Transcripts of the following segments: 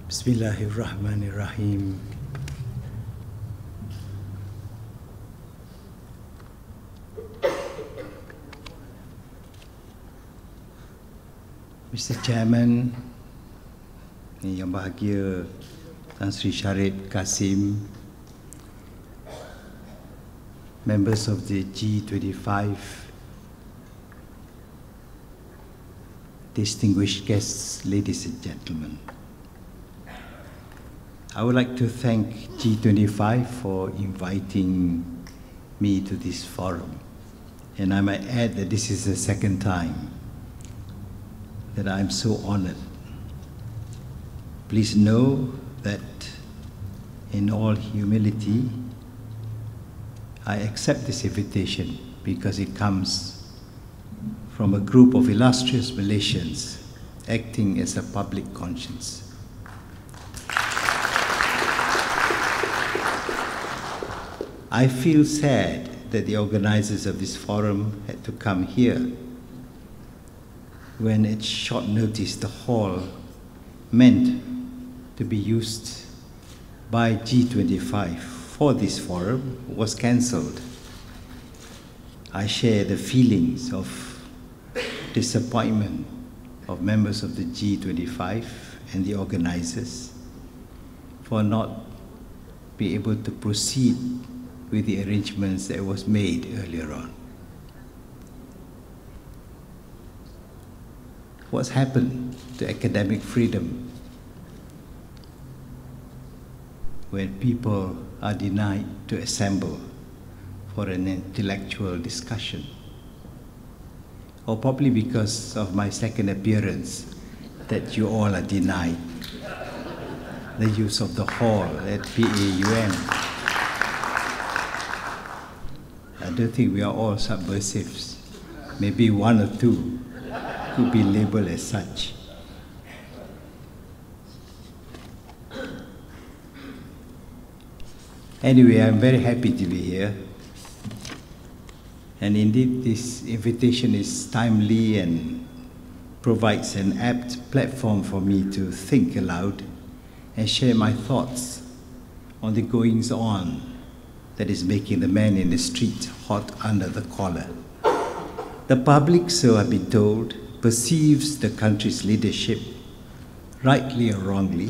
Bismillahirrahmanirrahim. Mr. Chairman, Yang Bahagia Tan Sri Syarif Kasim, members of the G25, distinguished guests, ladies and gentlemen. I would like to thank G25 for inviting me to this forum. And I might add that this is the second time that I'm so honored. Please know that in all humility, I accept this invitation because it comes from a group of illustrious Malaysians acting as a public conscience. I feel sad that the organizers of this forum had to come here when at short notice the hall meant to be used by G25 for this forum was cancelled. I share the feelings of disappointment of members of the G25 and the organizers for not being able to proceed with the arrangements that was made earlier on. What's happened to academic freedom when people are denied to assemble for an intellectual discussion? Or probably because of my second appearance that you all are denied the use of the hall at PAUM. I don't think we are all subversives. Maybe one or two could be labeled as such. Anyway, I'm very happy to be here. And indeed, this invitation is timely and provides an apt platform for me to think aloud and share my thoughts on the goings-on that is making the man in the street hot under the collar. The public, so I've been told, perceives the country's leadership, rightly or wrongly,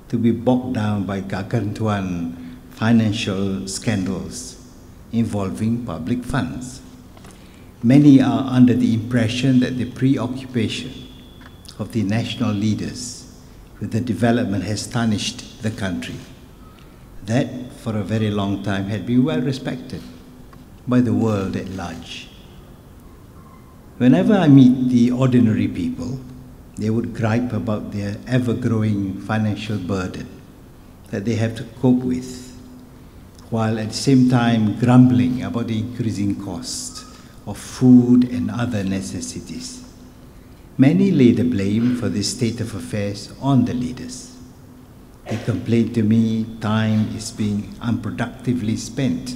to be bogged down by gargantuan financial scandals involving public funds. Many are under the impression that the preoccupation of the national leaders with the development has tarnished the country. That, for a very long time, had been well respected by the world at large. Whenever I meet the ordinary people, they would gripe about their ever-growing financial burden that they have to cope with, while at the same time grumbling about the increasing cost of food and other necessities. Many lay the blame for this state of affairs on the leaders. They complain to me time is being unproductively spent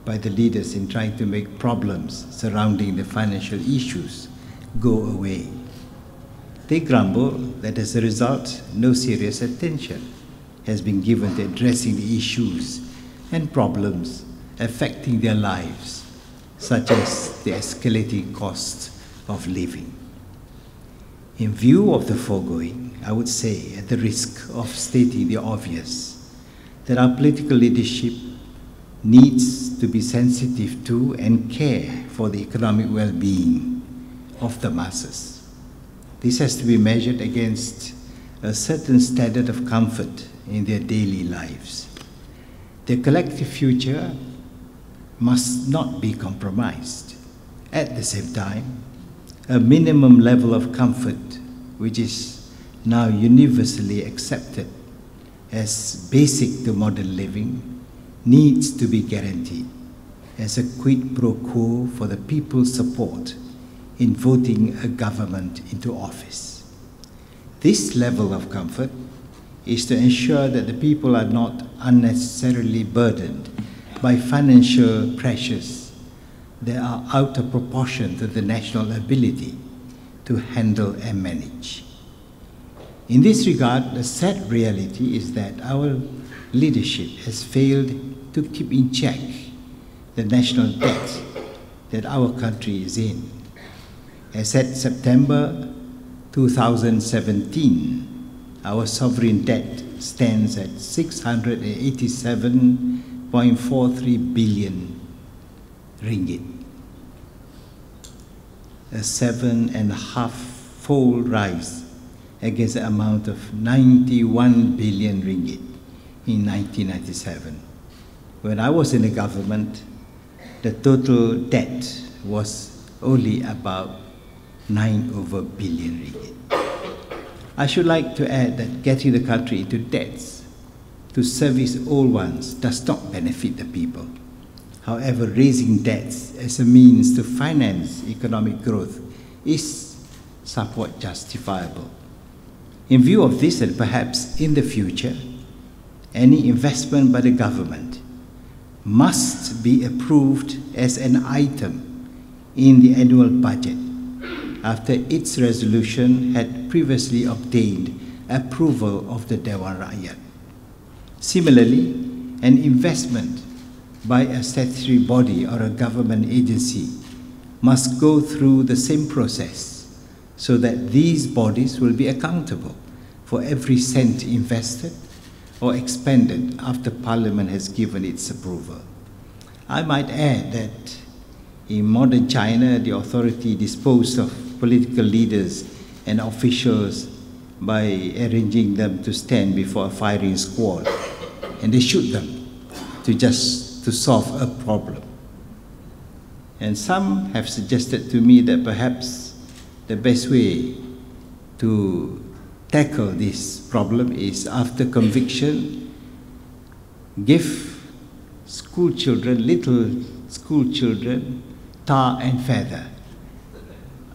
by the leaders in trying to make problems surrounding the financial issues go away. They grumble that as a result, no serious attention has been given to addressing the issues and problems affecting their lives, such as the escalating cost of living. In view of the foregoing, I would say, at the risk of stating the obvious, that our political leadership needs to be sensitive to and care for the economic well-being of the masses. This has to be measured against a certain standard of comfort in their daily lives. Their collective future must not be compromised. At the same time, a minimum level of comfort, which is now universally accepted as basic to modern living, needs to be guaranteed as a quid pro quo for the people's support in voting a government into office. This level of comfort is to ensure that the people are not unnecessarily burdened by financial pressures that are out of proportion to the national ability to handle and manage. In this regard, the sad reality is that our leadership has failed to keep in check the national debt that our country is in. As at September 2017, our sovereign debt stands at 687.43 billion ringgit, a 7.5-fold rise against the amount of 91 billion ringgit in 1997. When I was in the government, the total debt was only about 9 billion ringgit. I should like to add that getting the country into debts to service old ones does not benefit the people. However, raising debts as a means to finance economic growth is somewhat justifiable. In view of this, and perhaps in the future, any investment by the government must be approved as an item in the annual budget after its resolution had previously obtained approval of the Dewan Rakyat. Similarly, an investment by a statutory body or a government agency must go through the same process so that these bodies will be accountable for every cent invested or expended after Parliament has given its approval. I might add that in modern China, the authority disposed of political leaders and officials by arranging them to stand before a firing squad, and they shoot them to solve a problem. And some have suggested to me that perhaps the best way to tackle this problem is, after conviction, give school children, little school children, tar and feather,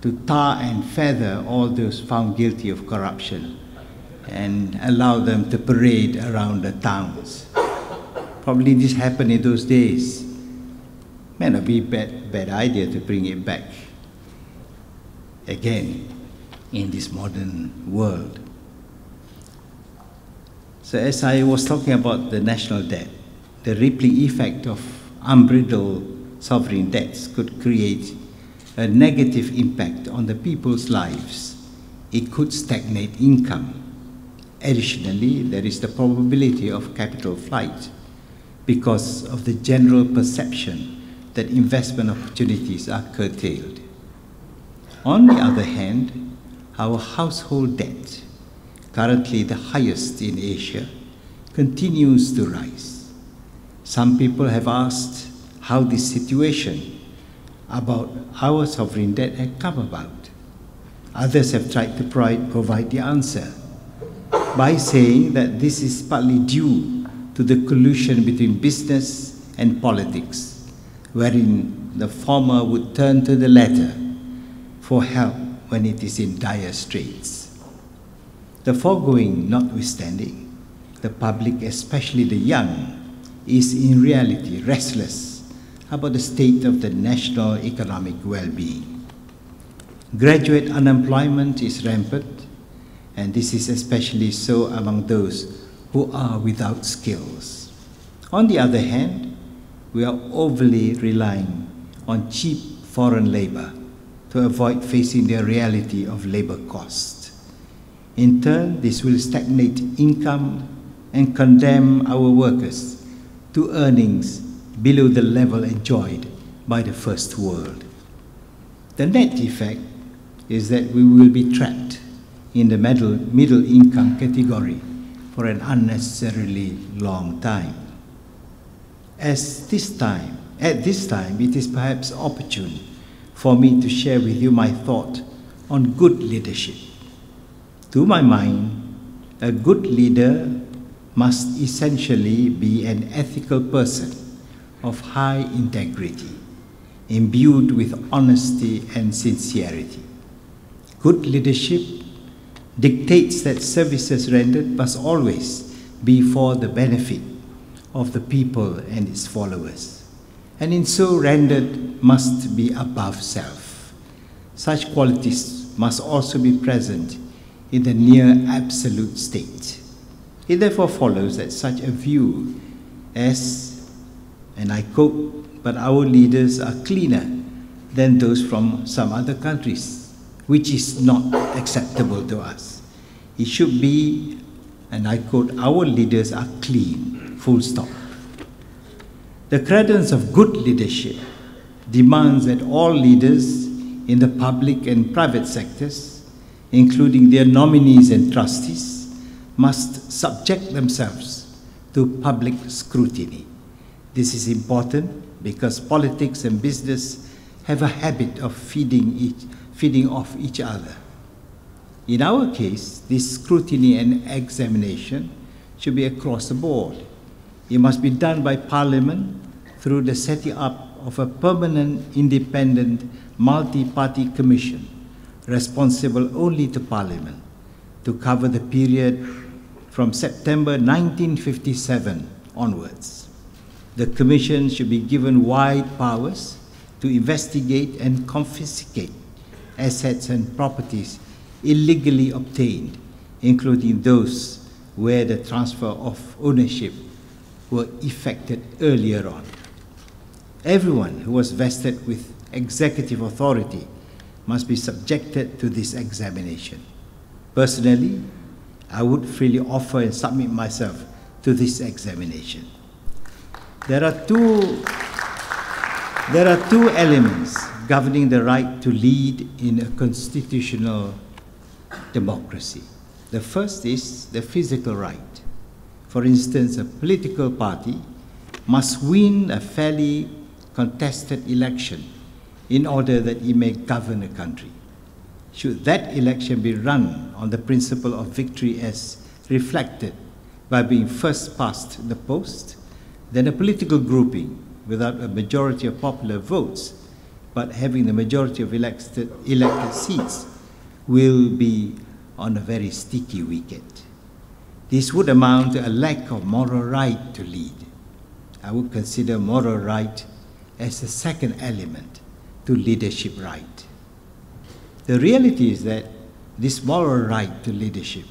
to tar and feather all those found guilty of corruption and allow them to parade around the towns. Probably this happened in those days. May not be a bad idea to bring it back again in this modern world. So as I was talking about the national debt, the rippling effect of unbridled sovereign debts could create a negative impact on the people's lives. It could stagnate income. Additionally, there is the probability of capital flight because of the general perception that investment opportunities are curtailed. On the other hand, our household debt, currently the highest in Asia, continues to rise. Some people have asked how this situation about our sovereign debt had come about. Others have tried to provide the answer by saying that this is partly due to the collusion between business and politics, wherein the former would turn to the latter for help when it is in dire straits. The foregoing notwithstanding, the public, especially the young, is in reality restless about the state of the national economic well-being. Graduate unemployment is rampant, and this is especially so among those who are without skills. On the other hand, we are overly relying on cheap foreign labor to avoid facing the reality of labor cost. In turn, this will stagnate income and condemn our workers to earnings below the level enjoyed by the first world. The net effect is that we will be trapped in the middle income category for an unnecessarily long time. At this time, it is perhaps opportune for me to share with you my thought on good leadership. To my mind, a good leader must essentially be an ethical person of high integrity, imbued with honesty and sincerity. Good leadership dictates that services rendered must always be for the benefit of the people and its followers, and in so rendered must be above self. Such qualities must also be present in the near absolute state. It therefore follows that such a view as, and I quote, "but our leaders are cleaner than those from some other countries," which is not acceptable to us. It should be, and I quote, "our leaders are clean," full stop. The credence of good leadership demands that all leaders in the public and private sectors, including their nominees and trustees, must subject themselves to public scrutiny. This is important because politics and business have a habit of feeding off each other. In our case, this scrutiny and examination should be across the board. It must be done by Parliament through the setting up of a permanent, independent, multi-party commission responsible only to Parliament to cover the period from September 1957 onwards. The commission should be given wide powers to investigate and confiscate assets and properties illegally obtained, including those where the transfer of ownership were effected earlier on. Everyone who was vested with executive authority must be subjected to this examination. Personally, I would freely offer and submit myself to this examination. There are two elements governing the right to lead in a constitutional democracy. The first is the physical right. For instance, a political party must win a fairly contested election in order that it may govern a country. Should that election be run on the principle of victory as reflected by being first past the post, then a political grouping without a majority of popular votes but having the majority of elected seats will be on a very sticky wicket. This would amount to a lack of moral right to lead. I would consider moral right as the second element to leadership right. The reality is that this moral right to leadership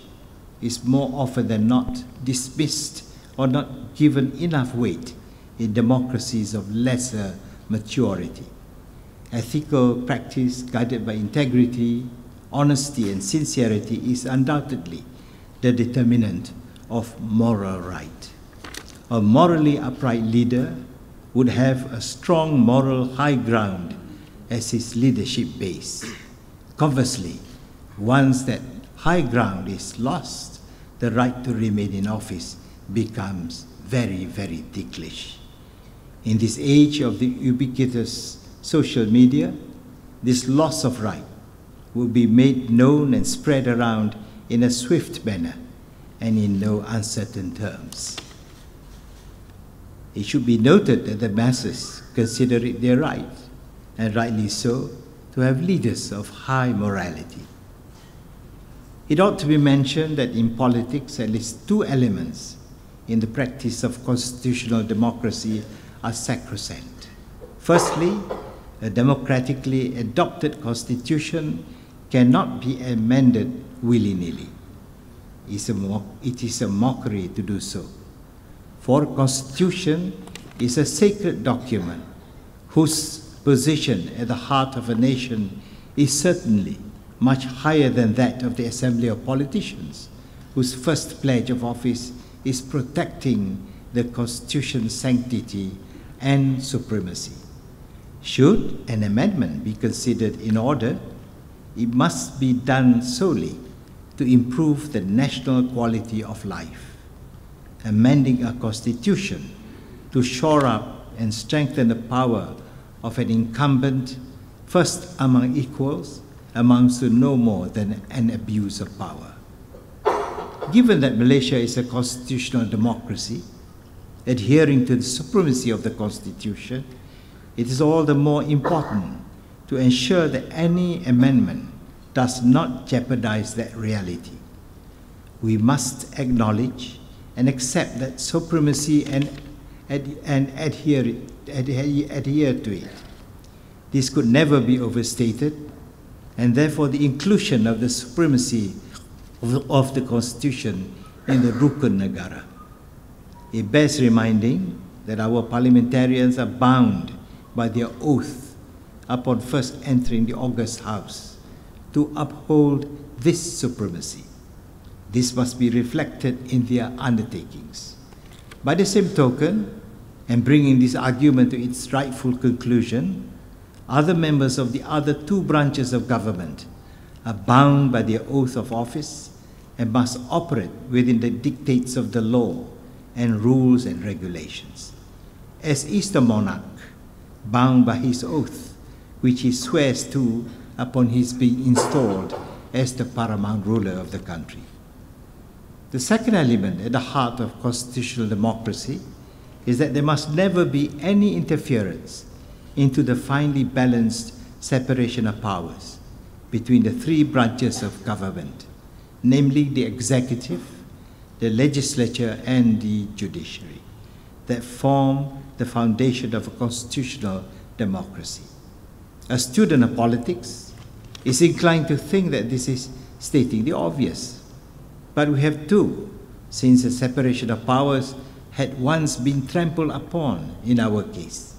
is more often than not dismissed or not given enough weight in democracies of lesser maturity. Ethical practice guided by integrity, honesty, and sincerity is undoubtedly the determinant of moral right. A morally upright leader would have a strong moral high ground as his leadership base. Conversely, once that high ground is lost, the right to remain in office becomes very, very ticklish. In this age of the ubiquitous social media, this loss of right will be made known and spread around in a swift manner and in no uncertain terms. It should be noted that the masses consider it their right, and rightly so, to have leaders of high morality. It ought to be mentioned that in politics, at least two elements in the practice of constitutional democracy are sacrosanct. Firstly, a democratically adopted constitution cannot be amended willy-nilly. It is a mockery to do so. For a constitution is a sacred document whose position at the heart of a nation is certainly much higher than that of the assembly of politicians, whose first pledge of office is protecting the constitution's sanctity and supremacy. Should an amendment be considered in order, it must be done solely to improve the national quality of life. Amending a constitution to shore up and strengthen the power of an incumbent, first among equals, amounts to no more than an abuse of power. Given that Malaysia is a constitutional democracy, adhering to the supremacy of the Constitution, it is all the more important to ensure that any amendment does not jeopardize that reality. We must acknowledge and accept that supremacy and adhere to it. This could never be overstated, and therefore the inclusion of the supremacy of the Constitution in the Rukun Negara. It bears reminding that our parliamentarians are bound by their oath upon first entering the August House to uphold this supremacy. This must be reflected in their undertakings. By the same token, and bringing this argument to its rightful conclusion, other members of the other two branches of government are bound by their oath of office and must operate within the dictates of the law and rules and regulations. As is the monarch, bound by his oath, which he swears to upon his being installed as the paramount ruler of the country. The second element at the heart of constitutional democracy is that there must never be any interference into the finely balanced separation of powers between the three branches of government, namely the executive, the legislature, and the judiciary, that form the foundation of a constitutional democracy. A student of politics is inclined to think that this is stating the obvious, but we have to, since the separation of powers had once been trampled upon in our case.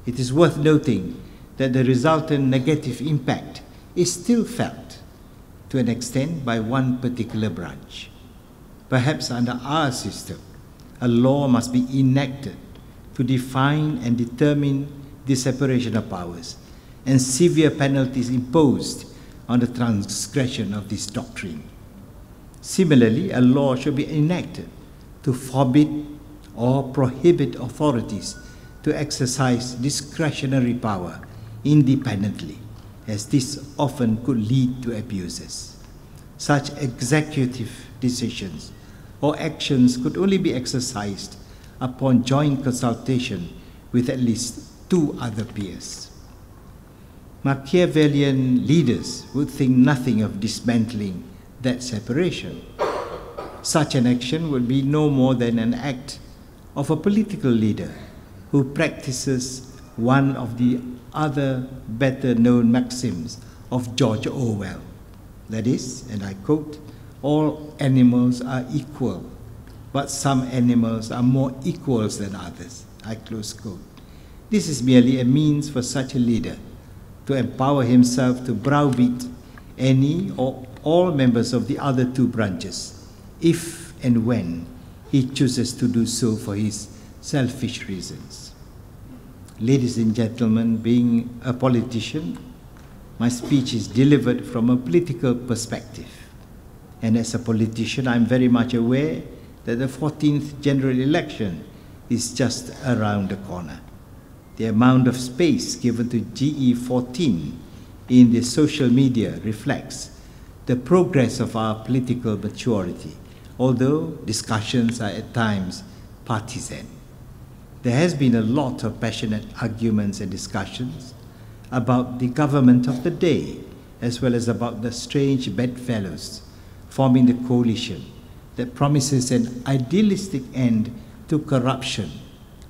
It is worth noting that the resultant negative impact is still felt to an extent by one particular branch. Perhaps under our system, a law must be enacted to define and determine the separation of powers, and severe penalties imposed on the transgression of this doctrine. Similarly, a law should be enacted to forbid or prohibit authorities to exercise discretionary power independently, as this often could lead to abuses. Such executive decisions or actions could only be exercised upon joint consultation with at least two other peers. Machiavellian leaders would think nothing of dismantling that separation. Such an action would be no more than an act of a political leader who practices one of the other better-known maxims of George Orwell. That is, and I quote, "All animals are equal, but some animals are more equals than others." I close quote. This is merely a means for such a leader to empower himself to browbeat any or all members of the other two branches, if and when he chooses to do so for his selfish reasons. Ladies and gentlemen, being a politician, my speech is delivered from a political perspective. And as a politician, I'm very much aware that the 14th general election is just around the corner. The amount of space given to GE14 in the social media reflects the progress of our political maturity, although discussions are at times partisan. There has been a lot of passionate arguments and discussions about the government of the day, as well as about the strange bedfellows forming the coalition that promises an idealistic end to corruption,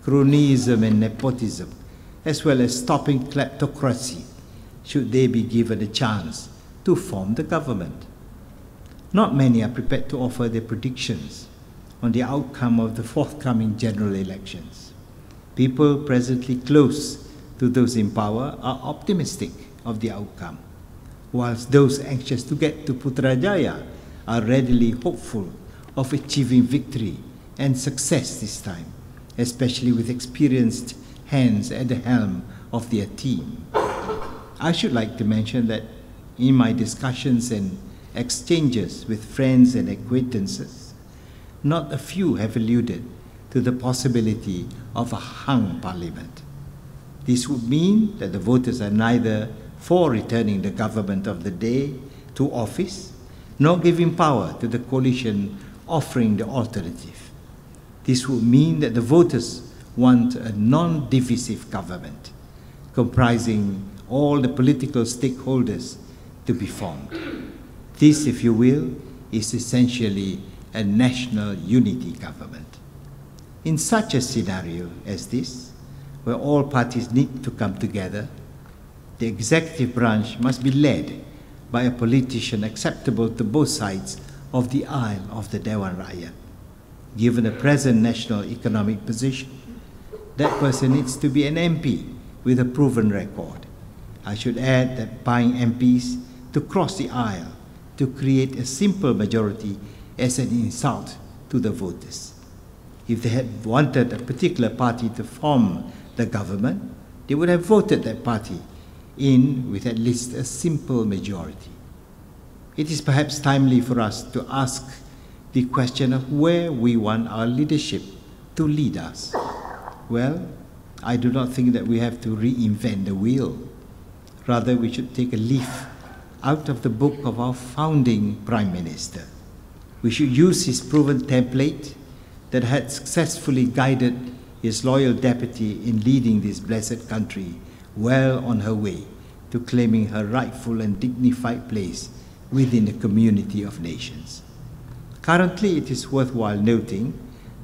cronyism, and nepotism, as well as stopping kleptocracy, should they be given a chance to form the government. Not many are prepared to offer their predictions on the outcome of the forthcoming general elections. People presently close to those in power are optimistic of the outcome, whilst those anxious to get to Putrajaya are readily hopeful of achieving victory and success this time, especially with experienced hands at the helm of their team. I should like to mention that in my discussions and exchanges with friends and acquaintances, not a few have alluded to the possibility of a hung parliament. This would mean that the voters are neither for returning the government of the day to office, nor giving power to the coalition offering the alternative. This would mean that the voters want a non-divisive government, comprising all the political stakeholders to be formed. This, if you will, is essentially a national unity government. In such a scenario as this, where all parties need to come together, the executive branch must be led by a politician acceptable to both sides of the Isle of the Dewan Rakyat. Given the present national economic position, that person needs to be an MP with a proven record. I should add that buying MPs to cross the aisle to create a simple majority as an insult to the voters. If they had wanted a particular party to form the government, they would have voted that party in with at least a simple majority. It is perhaps timely for us to ask the question of where we want our leadership to lead us. Well, I do not think that we have to reinvent the wheel. Rather, we should take a leaf out of the book of our founding Prime Minister. We should use his proven template that had successfully guided his loyal deputy in leading this blessed country well on her way to claiming her rightful and dignified place within the community of nations. Currently, it is worthwhile noting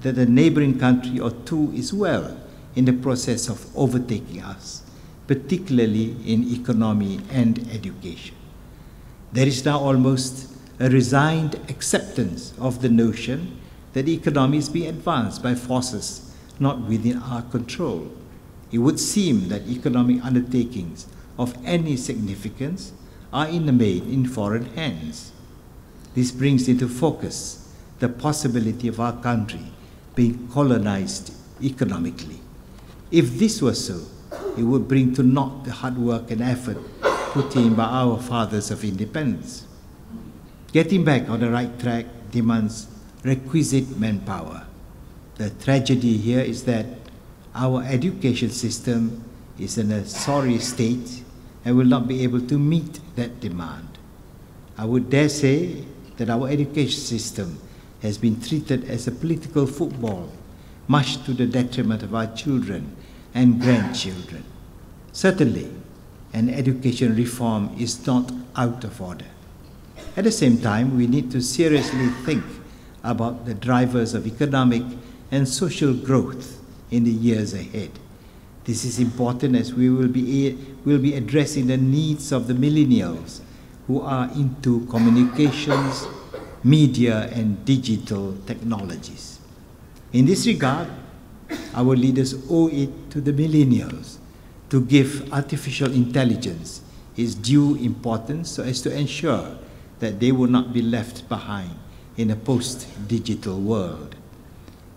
that a neighboring country or two is well in the process of overtaking us, particularly in economy and education. There is now almost a resigned acceptance of the notion that the economy is being advanced by forces not within our control. It would seem that economic undertakings of any significance are in the main in foreign hands. This brings into focus the possibility of our country being colonized economically. If this were so, it would bring to naught the hard work and effort put in by our fathers of independence. Getting back on the right track demands requisite manpower. The tragedy here is that our education system is in a sorry state and will not be able to meet that demand. I would dare say that our education system has been treated as a political football, much to the detriment of our children and grandchildren. Certainly, an education reform is not out of order. At the same time, we need to seriously think about the drivers of economic and social growth in the years ahead. This is important as we will be addressing the needs of the millennials who are into communications, media, and digital technologies. In this regard, our leaders owe it to the millennials to give artificial intelligence its due importance so as to ensure that they will not be left behind in a post-digital world.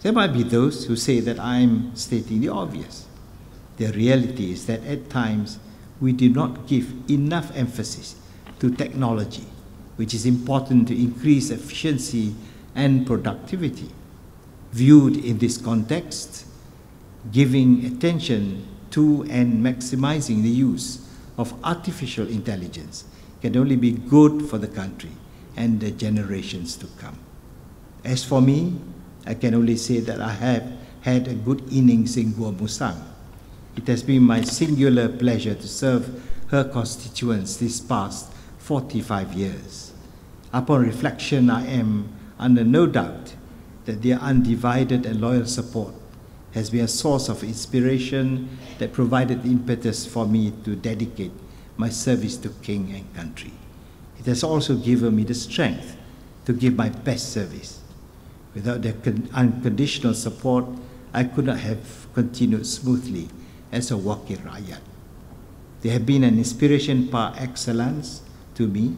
There might be those who say that I am stating the obvious. The reality is that at times we do not give enough emphasis to technology, which is important to increase efficiency and productivity. Viewed in this context, giving attention to and maximizing the use of artificial intelligence can only be good for the country and the generations to come. As for me, I can only say that I have had a good innings in Gua Musang. It has been my singular pleasure to serve her constituents this past 45 years. Upon reflection, I am under no doubt that their undivided and loyal support has been a source of inspiration that provided the impetus for me to dedicate my service to King and country. It has also given me the strength to give my best service. Without their unconditional support, I could not have continued smoothly as a Wakil Rakyat. They have been an inspiration par excellence to me,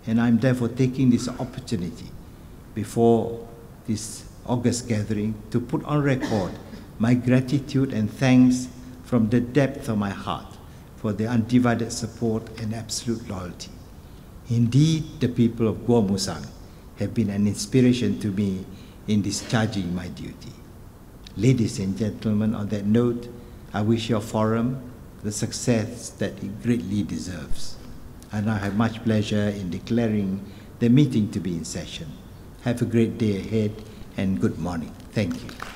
and I'm therefore taking this opportunity before this August gathering to put on record my gratitude and thanks from the depth of my heart for their undivided support and absolute loyalty. Indeed, the people of Gua Musang have been an inspiration to me in discharging my duty. Ladies and gentlemen, on that note, I wish your forum the success that it greatly deserves. And I have much pleasure in declaring the meeting to be in session. Have a great day ahead and good morning. Thank you.